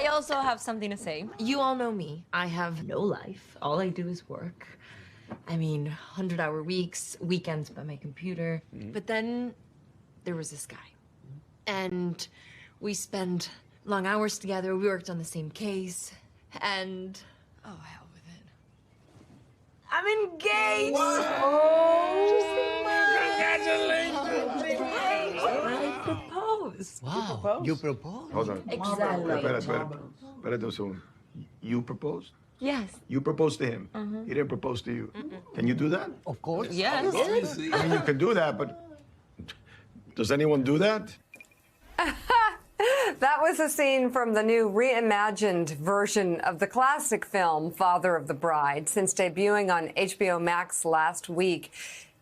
I also have something to say. You all know me. I have no life. All I do is work. I mean, 100-hour weeks, weekends by my computer. But then there was this guy. And we spent long hours together. We worked on the same case. And, oh, hell with it. I'm engaged! Congratulations! I proposed. Wow, you proposed? Hold on. Exactly. Espérate un segundo. You proposed? Yes. You proposed to him. He didn't propose to you. Can you do that? Of course. Yes. I mean, you can do that, but does anyone do that? That was a scene from the new reimagined version of the classic film, Father of the Bride. Since debuting on HBO Max last week,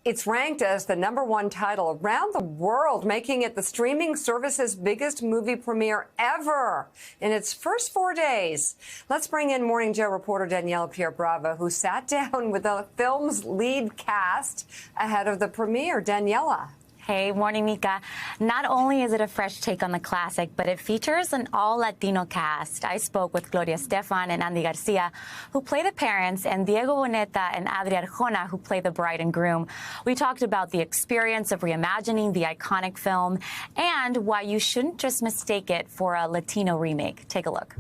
it's ranked as the #1 title around the world, making it the streaming service's biggest movie premiere ever in its first 4 days. Let's bring in Morning Joe reporter Daniela Pierre Bravo, who sat down with the film's lead cast ahead of the premiere. Daniela. Hey, morning, Mika. Not only is it a fresh take on the classic, but it features an all-Latino cast. I spoke with Gloria Estefan and Andy Garcia, who play the parents, and Diego Boneta and Adri Arjona, who play the bride and groom. We talked about the experience of reimagining the iconic film and why you shouldn't just mistake it for a Latino remake. Take a look.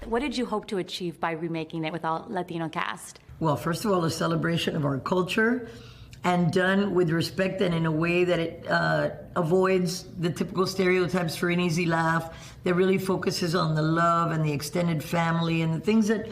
What did you hope to achieve by remaking it with a Latino cast? Well, first of all, a celebration of our culture, and done with respect and in a way that it avoids the typical stereotypes for an easy laugh, that really focuses on the love and the extended family and the things that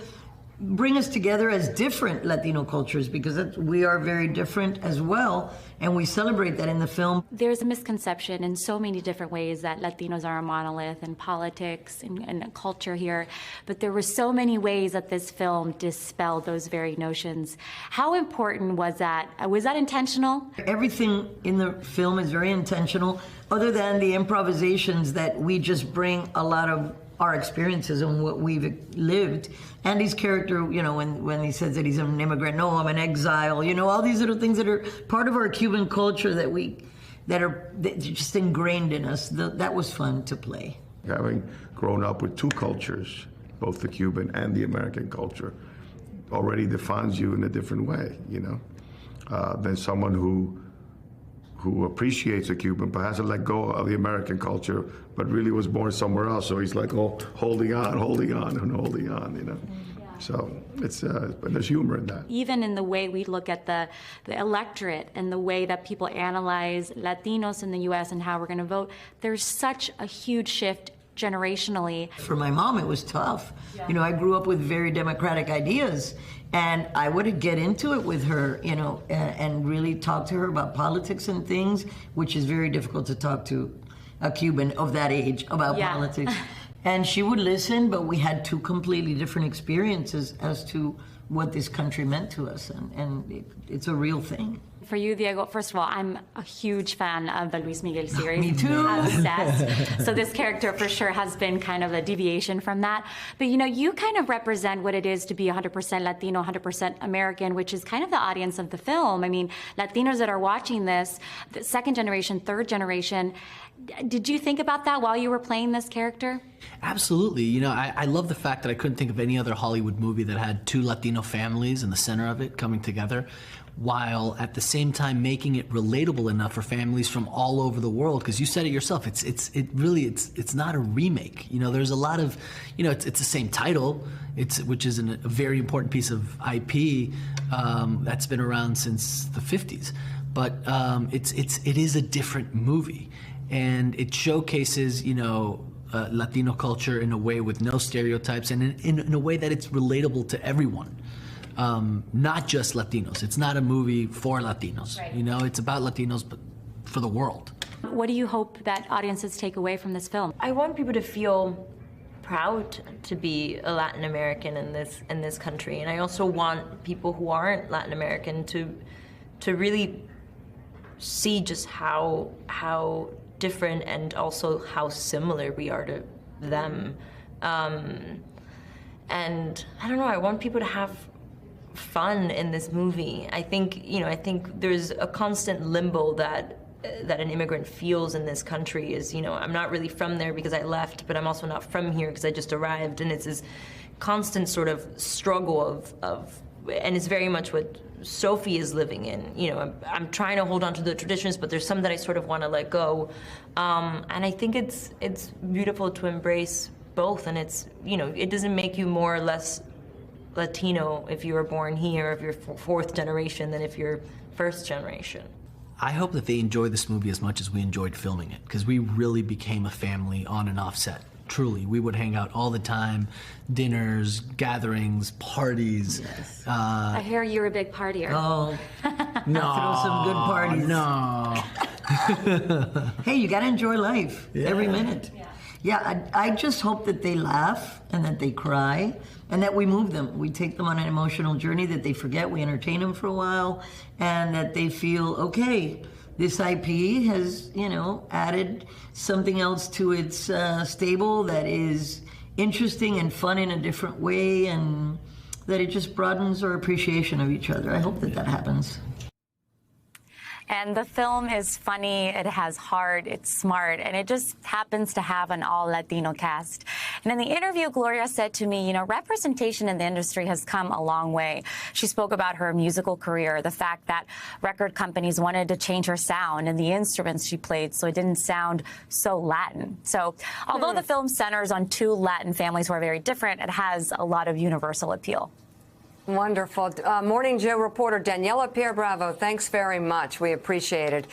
bring us together as different Latino cultures, because we are very different as well, and we celebrate that in the film. There's a misconception in so many different ways that Latinos are a monolith in politics and culture here, but there were so many ways that this film dispelled those very notions. How important was that? Was that intentional? Everything in the film is very intentional, other than the improvisations that we just bring a lot of our experiences and what we've lived. Andy's character, you know, when he says that he's an immigrant, no, I'm an exile, you know, all these little things that are part of our Cuban culture that are just ingrained in us. That was fun to play. Having grown up with two cultures, both the Cuban and the American culture, already defines you in a different way, you know, than someone who appreciates a Cuban but hasn't let go of the American culture, but really was born somewhere else. So he's like, oh, holding on, you know. Yeah. So but there's humor in that. Even in the way we look at the electorate and the way that people analyze Latinos in the U.S. and how we're going to vote, there's such a huge shift generationally. For my mom, it was tough. Yeah. You know, I grew up with very democratic ideas, and I would get into it with her, you know, and really talk to her about politics and things, which is very difficult to talk to a Cuban of that age about politics. And she would listen, but we had two completely different experiences as to what this country meant to us, and it's a real thing. For you, Diego, first of all, I'm a huge fan of the Luis Miguel series. Me too. Obsessed. So this character for sure has been kind of a deviation from that. But you know, you kind of represent what it is to be 100% Latino, 100% American, which is kind of the audience of the film. I mean, Latinos that are watching this, the second generation, third generation, did you think about that while you were playing this character? Absolutely. You know, I love the fact that I couldn't think of any other Hollywood movie that had two Latino families in the center of it coming together, while at the same time making it relatable enough for families from all over the world. Because you said it yourself, it's not a remake. You know, there's a lot of, you know, it's the same title, which is a very important piece of IP that's been around since the 50s. But it is a different movie, and it showcases, you know, Latino culture in a way with no stereotypes, and in a way that it's relatable to everyone. Not just Latinos. It's not a movie for Latinos. Right. You know, it's about Latinos, but for the world. What do you hope that audiences take away from this film? I want people to feel proud to be a Latin American in this country, and I also want people who aren't Latin American to really see just how different and also how similar we are to them. And I don't know, I want people to have fun in this movie. I think there's a constant limbo that that an immigrant feels in this country is, you know, I'm not really from there because I left, but I'm also not from here because I just arrived, and it's this constant sort of struggle of and it's very much what Sophie is living in. You know, I'm trying to hold on to the traditions, but there's some that I sort of want to let go, and I think it's beautiful to embrace both, and it's, you know, it doesn't make you more or less Latino if you were born here, if you're fourth generation, than if you're first generation. I hope that they enjoy this movie as much as we enjoyed filming it, because we really became a family on and off set. Truly, we would hang out all the time, dinners, gatherings, parties. Yes. I hear you're a big partier. Oh, No, throw some good parties. No. Hey, you gotta enjoy life every minute. Yeah, I just hope that they laugh and that they cry and that we move them. We take them on an emotional journey, that they forget, we entertain them for a while, and that they feel, okay, this IP has, you know, added something else to its stable that is interesting and fun in a different way, and that it just broadens our appreciation of each other. I hope that that happens. And the film is funny, it has heart, it's smart, and it just happens to have an all-Latino cast. And in the interview, Gloria said to me, you know, representation in the industry has come a long way. She spoke about her musical career, the fact that record companies wanted to change her sound and the instruments she played so it didn't sound so Latin. So although the film centers on two Latin families who are very different, it has a lot of universal appeal. Wonderful. Morning Joe reporter Daniela Pierre Bravo, thanks very much. We appreciate it.